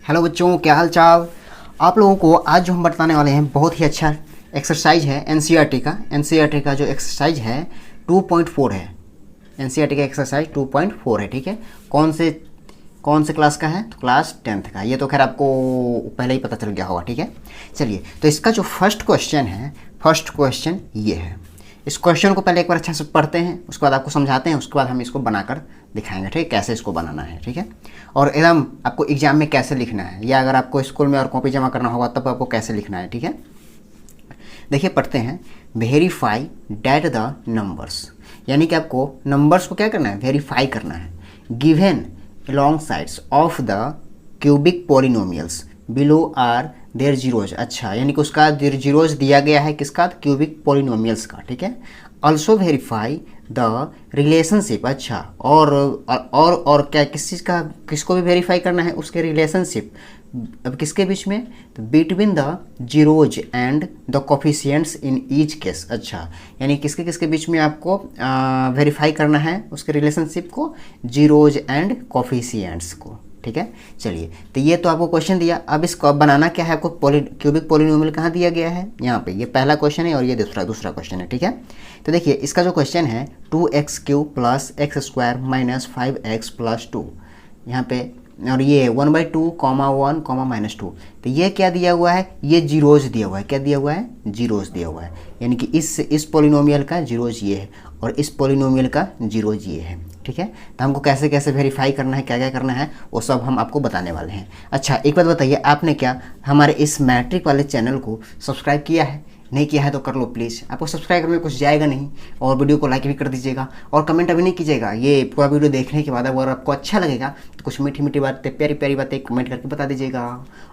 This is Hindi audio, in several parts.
हेलो बच्चों, क्या हाल चाल। आप लोगों को आज जो हम बताने वाले हैं बहुत ही अच्छा एक्सरसाइज है एनसीईआरटी का जो एक्सरसाइज है 2.4 है। एनसीईआरटी का एक्सरसाइज 2.4 है, ठीक है। कौन से क्लास का है? तो क्लास 10th का। ये तो खैर आपको पहले ही पता चल गया होगा, ठीक है। चलिए, तो इसका जो फर्स्ट क्वेश्चन ये है। इस क्वेश्चन को पहले एक बार अच्छा से पढ़ते हैं, उसके बाद आपको समझाते हैं, उसके बाद हम इसको बनाकर दिखाएंगे, ठीक है, कैसे इसको बनाना है, ठीक है। और एकदम आपको एग्जाम में कैसे लिखना है, या अगर आपको स्कूल में और कॉपी जमा करना होगा तब आपको कैसे लिखना है, ठीक है। देखिए, पढ़ते हैं। वेरीफाई डेट द नंबर्स, यानी कि आपको नंबर्स को क्या करना है? वेरीफाई करना है। Given along sides of the cubic polynomials below are their zeros। अच्छा, यानी कि उसका जीरोज दिया गया है किसका? क्यूबिक पोलिनोमियल्स का, ठीक है। Also verify the relationship. अच्छा, और क्या, किस चीज़ का, किसको भी वेरीफाई करना है? उसके रिलेशनशिप। अब किसके बीच में? तो between the zeros and the coefficients in each case. अच्छा, यानी किसके किसके बीच में आपको वेरीफाई करना है उसके रिलेशनशिप को? जीरोज एंड कोफिशिएंट्स को, ठीक है। चलिए, तो ये तो आपको क्वेश्चन दिया। अब इसको बनाना क्या है आपको? क्यूबिक पोलिनोमियल कहाँ दिया गया है? यहाँ पे। ये पहला क्वेश्चन है और ये दूसरा क्वेश्चन है, ठीक है। तो देखिए, इसका जो क्वेश्चन है 2x³ + x² - 5x + 2, यहाँ पे, और ये 1/2, 1, -2। तो ये क्या दिया हुआ है? ये जीरोज दिया हुआ है। क्या दिया हुआ है? जीरोज दिया हुआ है। यानी कि इस पोलिनोमियल का जीरोज ये है और इस पोलिनोमियल का जीरोज ये है, ठीक है। तो हमको कैसे कैसे वेरीफाई करना है, क्या क्या करना है, वो सब हम आपको बताने वाले हैं। अच्छा, एक बात बताइए, आपने क्या हमारे इस मैट्रिक वाले चैनल को सब्सक्राइब किया है? नहीं किया है तो कर लो प्लीज़। आपको सब्सक्राइब करने में कुछ जाएगा नहीं, और वीडियो को लाइक भी कर दीजिएगा, और कमेंट अभी नहीं कीजिएगा। ये पूरा वीडियो देखने के बाद अगर आपको अच्छा लगेगा तो कुछ मीठी मीठी बातें, प्यारी प्यारी बातें कमेंट करके बता दीजिएगा।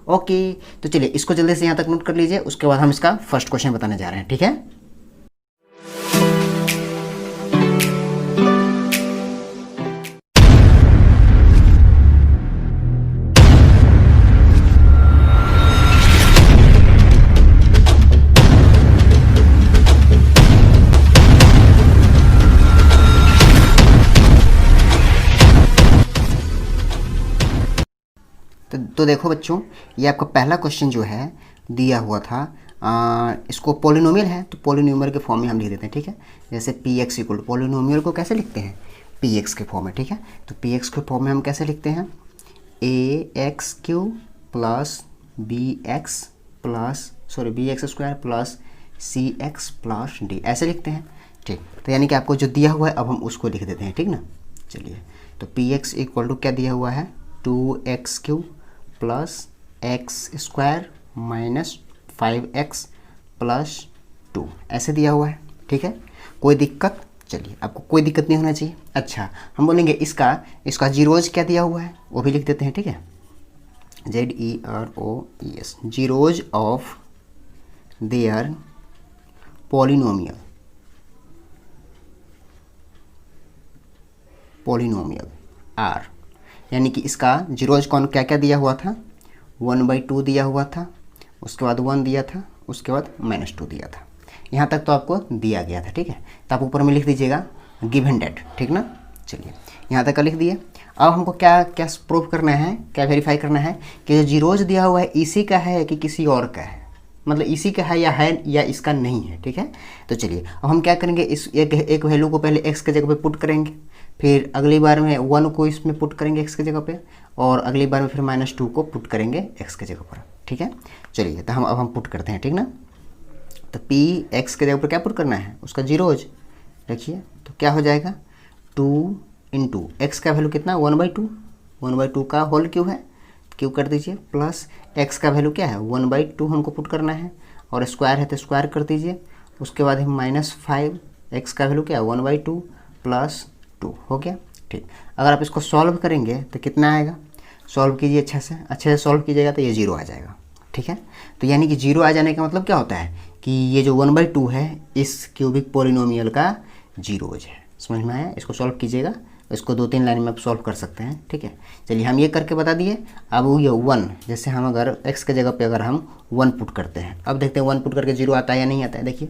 ओके, तो चलिए इसको जल्दी से यहाँ तक नोट कर लीजिए, उसके बाद हम इसका फर्स्ट क्वेश्चन बताने जा रहे हैं, ठीक है। तो देखो बच्चों, ये आपका पहला क्वेश्चन जो है दिया हुआ था, इसको पोलिनोमियल है तो पोलिनोमियल के फॉर्म में हम लिख देते हैं, ठीक है। जैसे px = पोलिनोमियल को कैसे लिखते हैं? px के फॉर्म में, ठीक है। तो px के फॉर्म में हम कैसे लिखते हैं? ax³ + bx² + cx + d, ऐसे लिखते हैं, ठीक। तो यानी कि आपको जो दिया हुआ है अब हम उसको लिख देते हैं, ठीक ना। चलिए, तो px = क्या दिया हुआ है? 2x³ + x² - 5x + 2, ऐसे दिया हुआ है, ठीक है। कोई दिक्कत? चलिए, आपको कोई दिक्कत नहीं होना चाहिए। अच्छा, हम बोलेंगे इसका जीरोज क्या दिया हुआ है वो भी लिख देते हैं, ठीक है। ZEROES, zeroes of their polynomial are, यानी कि इसका जीरोज कौन क्या क्या दिया हुआ था? 1/2 दिया हुआ था, उसके बाद 1 दिया था, उसके बाद -2 दिया था। यहाँ तक तो आपको दिया गया था, ठीक है। तो आप ऊपर में लिख दीजिएगा गिवन डेट, ठीक ना। चलिए, यहाँ तक का लिख दिए। अब हमको क्या क्या प्रूव करना है, क्या वेरीफाई करना है कि जो जीरोज दिया हुआ है इसी का है कि किसी और का है, मतलब इसी का है या इसका नहीं है, ठीक है। तो चलिए, अब हम क्या करेंगे, इस एक वैल्यू को पहले x के जगह पे पुट करेंगे, फिर अगली बार में 1 को इसमें पुट करेंगे x के जगह पे, और अगली बार में फिर -2 को पुट करेंगे x के जगह पर, ठीक है। चलिए, तो अब हम पुट करते हैं, ठीक ना। तो p x के जगह पर क्या पुट करना है? उसका जीरोज रखिए, तो क्या हो जाएगा? 2 × x का वैल्यू कितना? 1/2 का होल क्यूब है, क्यूब कर दीजिए, प्लस x का वैल्यू क्या है? 1/2 हमको पुट करना है, और स्क्वायर है तो स्क्वायर कर दीजिए, उसके बाद हम -5, x का वैल्यू क्या है? 1/2 + 2 हो गया, ठीक। अगर आप इसको सॉल्व करेंगे तो कितना आएगा? सॉल्व कीजिए अच्छे से सॉल्व कीजिएगा तो ये 0 आ जाएगा, ठीक है। तो यानी कि 0 आ जाने का मतलब क्या होता है कि ये जो 1/2 है इस क्यूबिक पोलिनोमियल का जीरोज है। समझ में आया? इसको सॉल्व कीजिएगा, इसको 2-3 लाइन में आप सॉल्व कर सकते हैं, ठीक है। चलिए, हम ये करके बता दिए। अब ये 1, जैसे हम अगर x के जगह पे अगर हम 1 पुट करते हैं, अब देखते हैं 1 पुट करके 0 आता है या नहीं आता है। देखिए,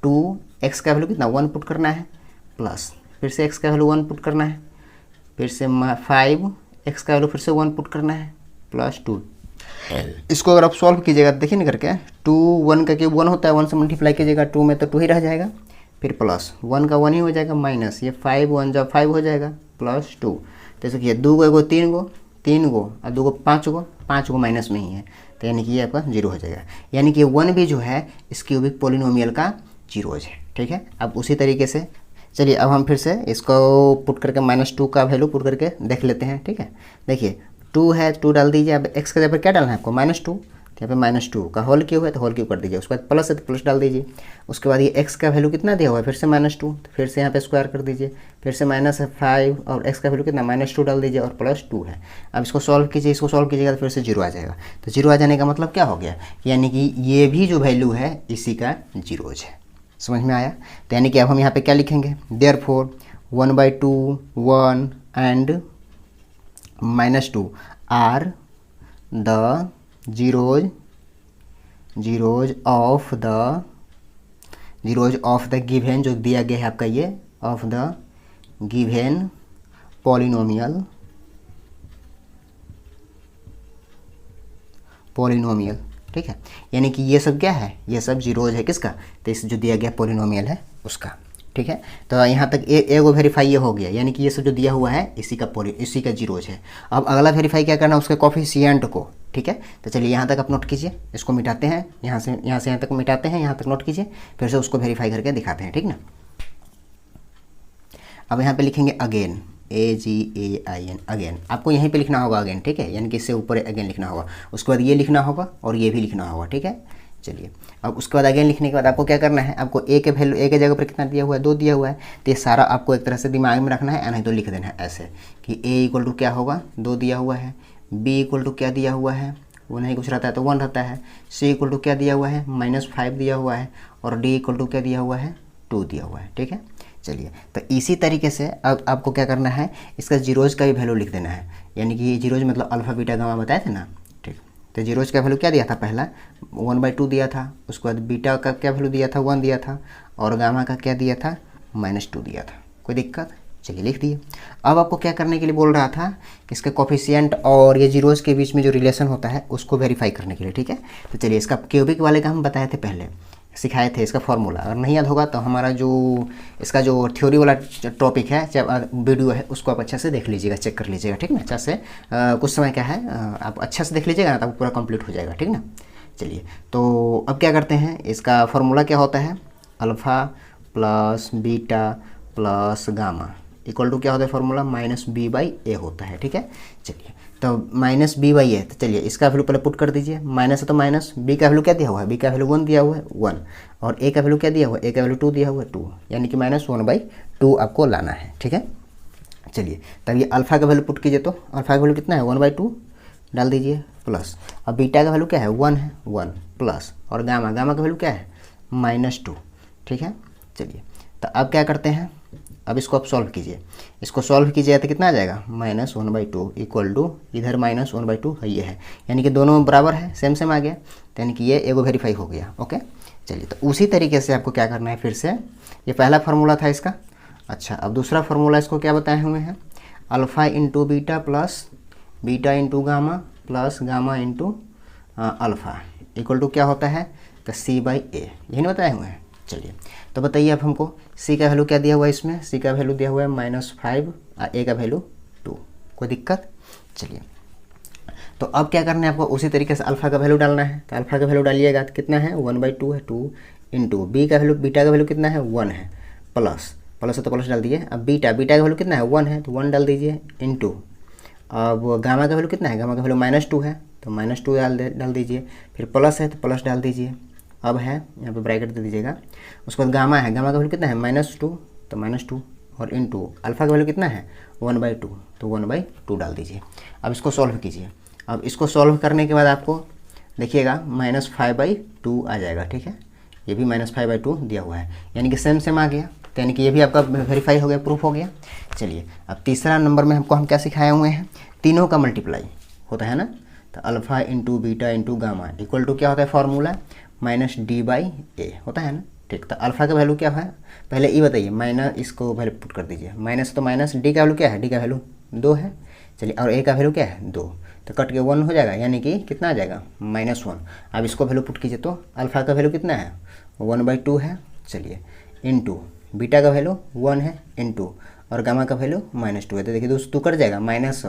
2x का वैल्यू कितना? 1 पुट करना है, प्लस फिर से x का वैल्यू 1 पुट करना है, फिर से 5x का वैल्यू फिर से 1 पुट करना है, +2 इसको अगर आप सॉल्व कीजिएगा देखिए ना करके, 2 1 का क्यूब 1 होता है, 1 से मल्टीप्लाई कीजिएगा 2 में तो 2 ही रह जाएगा, फिर प्लस 1 का 1 ही हो जाएगा, माइनस ये 5 1 जब 5 हो जाएगा, प्लस 2। तो ऐसे किया 2 को एगो 3 गो और 2 को 5 गो माइनस में ही है, तो यानी कि ये आपका 0 हो जाएगा। यानी कि 1 भी जो है इस क्यूबिक पोलिनोमियल का जीरोज है। ठीक है, अब उसी तरीके से चलिए अब हम फिर से इसको पुट करके -2 का वैल्यू पुट करके देख लेते हैं। ठीक है, देखिए 2 है, 2 डाल दीजिए। अब x के जगह पर क्या डालना है आपको, -2, तो यहाँ पे -2 का होल क्यूब है तो होल क्यूब कर दीजिए। उसके बाद प्लस है तो प्लस डाल दीजिए। उसके बाद ये x का वैल्यू कितना दिया हुआ है, फिर से -2, तो फिर से यहाँ पे स्क्वायर कर दीजिए। फिर से माइनस है 5 और x का वैल्यू कितना -2 डाल दीजिए और +2 है। अब इसको सॉल्व कीजिए, इसको सॉल्व कीजिएगा तो फिर से 0 आ जाएगा। तो 0 आ जाने का मतलब क्या हो गया, यानी कि ये भी जो वैल्यू है इसी का जीरोज है। समझ में आया? तो यानी कि अब हम यहाँ पे क्या लिखेंगे, देयरफॉर 1/2 1 एंड -2 are the zeroes of the given, जो दिया गया है आपका ये, ऑफ द गिवन पॉलिनोमियल ठीक है, यानी कि ये सब क्या है, ये सब जीरोज है किसका, तो इस जो दिया गया पॉलिनोमियल है उसका। ठीक है, तो यहाँ तक एगो वेरीफाई ये हो गया, यानी कि ये सब जो दिया हुआ है इसी का जीरोज है। अब अगला वेरीफाई क्या करना है, उसके कोफिशिएंट को। ठीक है, तो चलिए यहाँ तक आप नोट कीजिए, इसको मिटाते हैं, यहाँ से यहाँ तक मिटाते हैं, यहाँ तक नोट कीजिए, फिर से उसको वेरीफाई करके दिखाते हैं। ठीक ना, अब यहाँ पे लिखेंगे अगेन, AGAIN अगेन, आपको यहीं पे लिखना होगा अगेन। ठीक है, यानी कि इससे ऊपर अगेन लिखना होगा, उसके बाद ये लिखना होगा और ये भी लिखना होगा। ठीक है, चलिए अब उसके बाद अगेन लिखने के बाद आपको क्या करना है, आपको ए के वैल्यू, ए के जगह पर कितना दिया हुआ है, 2 दिया हुआ है, तो ये सारा आपको एक तरह से दिमाग में रखना है, नहीं तो लिख देना है ऐसे कि a = क्या होगा, 2 दिया हुआ है, b = क्या दिया हुआ है, वो नहीं कुछ रहता है तो 1 रहता है, c = क्या दिया हुआ है, -5 दिया हुआ है, और d = क्या दिया हुआ है, 2 दिया हुआ है। ठीक है, चलिए तो इसी तरीके से अब आपको क्या करना है, इसका जीरोज का भी वैल्यू लिख देना है, यानी कि ये जीरोज मतलब अल्फा बीटा गामा बताए थे ना। ठीक, तो जीरोज का वैल्यू क्या दिया था, पहला 1/2 दिया था, उसके बाद बीटा का क्या वैल्यू दिया था, 1 दिया था, और गामा का क्या दिया था, -2 दिया था। कोई दिक्कत, चलिए लिख दिए। अब आपको क्या करने के लिए बोल रहा था, इसके कोफिशिएंट और ये जीरोज के बीच में जो रिलेशन होता है उसको वेरीफाई करने के लिए। ठीक है, तो चलिए इसका क्यूबिक वाले का हम बताए थे, पहले सिखाए थे इसका फॉर्मूला, अगर नहीं याद होगा तो हमारा जो इसका जो थ्योरी वाला टॉपिक है, जब वीडियो है उसको आप अच्छा से देख लीजिएगा, चेक कर लीजिएगा। ठीक ना, अच्छा से कुछ समय क्या है आप अच्छा से देख लीजिएगा ना, तब पूरा कंप्लीट हो जाएगा। ठीक ना, चलिए तो अब क्या करते हैं, इसका फॉर्मूला क्या होता है, alpha plus beta plus gamma equal to क्या होता है फॉर्मूला, -b/a होता है। ठीक है, चलिए तो -b/a, तो चलिए इसका वैल्यू पहले पुट कर दीजिए, माइनस है तो माइनस, b का वैल्यू क्या दिया हुआ है, b का वैल्यू 1 दिया हुआ है 1, और a का वैल्यू क्या दिया हुआ है, a का वैल्यू 2 दिया हुआ है 2, यानी कि -1/2 आपको लाना है। ठीक है, चलिए तब ये अल्फ़ा का वैल्यू पुट कीजिए, तो अल्फ़ा का वैल्यू कितना है, 1/2 डाल दीजिए, प्लस अब बीटा का वैल्यू क्या है, 1 है, 1 प्लस, और गामा का वैल्यू क्या है, -2। ठीक है, चलिए तो अब क्या करते हैं, अब इसको आप सॉल्व कीजिए, इसको सॉल्व कीजिए तो कितना आ जाएगा, -1/2 इक्वल टू इधर -1/2 है, ये है, यानी कि दोनों बराबर है, सेम आ गया, तो यानी कि ये एगो वेरीफाई हो गया। ओके, चलिए तो उसी तरीके से आपको क्या करना है, फिर से ये पहला फार्मूला था इसका। अच्छा, अब दूसरा फार्मूला इसको क्या बताए हुए हैं, alpha into beta plus beta into gamma plus gamma into alpha equal to क्या होता है, तो c/a, यही नहीं बताए हुए हैं। चलिए तो बताइए अब हमको c का वैल्यू क्या दिया हुआ है, इसमें c का वैल्यू दिया हुआ है -5 और a का वैल्यू 2, कोई दिक्कत। चलिए तो अब क्या करना है आपको, उसी तरीके से अल्फ़ा का वैल्यू डालना है, तो अल्फ़ा का वैल्यू डालिएगा तो कितना है, 1/2 है, 2 इंटू बी का वैल्यू, बीटा का वैल्यू कितना है, 1 है, प्लस है तो प्लस डाल दीजिए, अब बीटा का वैल्यू कितना है, 1 है तो 1 डाल दीजिए, इंटू अब गामा का वैल्यू कितना है, गामा का वैल्यू -2 है तो -2 डाल दीजिए, फिर प्लस है तो प्लस डाल दीजिए, अब है यहाँ पे ब्रैकेट दे दीजिएगा, उसके बाद गामा है, गामा का वैल्यू कितना है, -2 तो -2, और इंटू अल्फ़ा का वैल्यू कितना है, 1/2 तो 1/2 डाल दीजिए। अब इसको सॉल्व कीजिए, अब इसको सॉल्व करने के बाद आपको देखिएगा -5/2 आ जाएगा। ठीक है, ये भी -5/2 दिया हुआ है, यानी कि सेम आ गया, तो यानी कि ये भी आपका वेरीफाई हो गया, प्रूफ हो गया। चलिए अब तीसरा नंबर में हम क्या सिखाए हुए हैं, तीनों का मल्टीप्लाई होता है ना, तो alpha into beta into gamma equal to क्या होता है फॉर्मूला, -d/a होता है ना। ठीक, तो अल्फ़ा का वैल्यू क्या है, पहले ये बताइए, माइनस इसको वैल्यू पुट कर दीजिए, माइनस तो माइनस, डी का वैल्यू क्या है, डी का वैल्यू 2 है, चलिए, और ए का वैल्यू क्या है 2, तो कट के 1 हो जाएगा, यानी कि कितना आ जाएगा -1। अब इसको वैल्यू पुट कीजिए तो अल्फ़ा का वैल्यू कितना है 1/2 है, चलिए इनटू बीटा का वैल्यू 1 है इनटू और गामा का वैल्यू -2 है। तो देखिए दोस्तों कट जाएगा, माइनस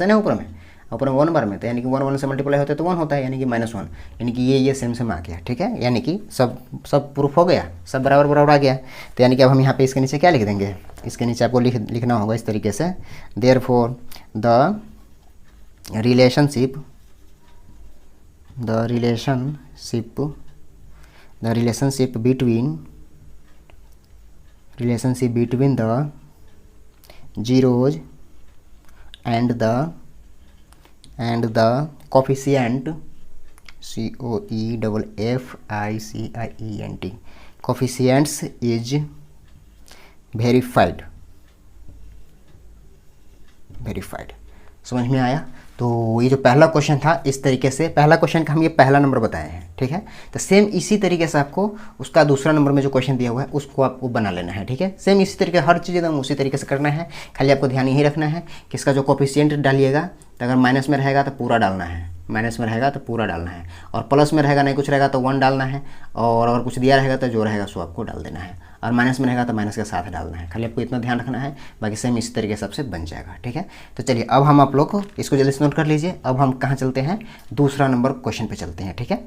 है ना ऊपर में 1 बार में, तो यानी कि 1 से मल्टीप्लाई होता है तो 1 होता है, यानी कि -1, यानी कि ये सेम आ गया। ठीक है, यानी कि सब प्रूफ हो गया, सब बराबर आ गया। तो यानी कि अब हम यहाँ पे इसके नीचे क्या लिख देंगे, इसके नीचे आपको लिखना होगा इस तरीके से, therefore the relationship between the zeros and the coefficient coefficients is verified। समझ में आया? तो ये जो पहला क्वेश्चन था, इस तरीके से पहला क्वेश्चन का हम ये पहला नंबर बताए हैं। ठीक है, तो सेम इसी तरीके से आपको उसका दूसरा नंबर में जो क्वेश्चन दिया हुआ है उसको आपको बना लेना है। ठीक है, सेम इसी तरीके, हर चीज़ एकदम उसी तरीके से करना है। खाली आपको ध्यान यही रखना है कि इसका जो कोफिशिएंट डालिएगा, तो अगर माइनस में रहेगा तो पूरा डालना है, माइनस में रहेगा तो पूरा डालना है, और प्लस में रहेगा नहीं कुछ रहेगा तो 1 डालना है, और अगर कुछ दिया रहेगा तो जो रहेगा सो आपको डाल देना है, और माइनस में रहेगा तो माइनस के साथ डालना है। खाली आपको इतना ध्यान रखना है, बाकी सेम इसी तरीके से सबसे बन जाएगा। ठीक है, तो चलिए अब हम आप लोग को इसको जल्दी से नोट कर लीजिए। अब हम कहाँ चलते हैं, दूसरा नंबर क्वेश्चन पे चलते हैं। ठीक है।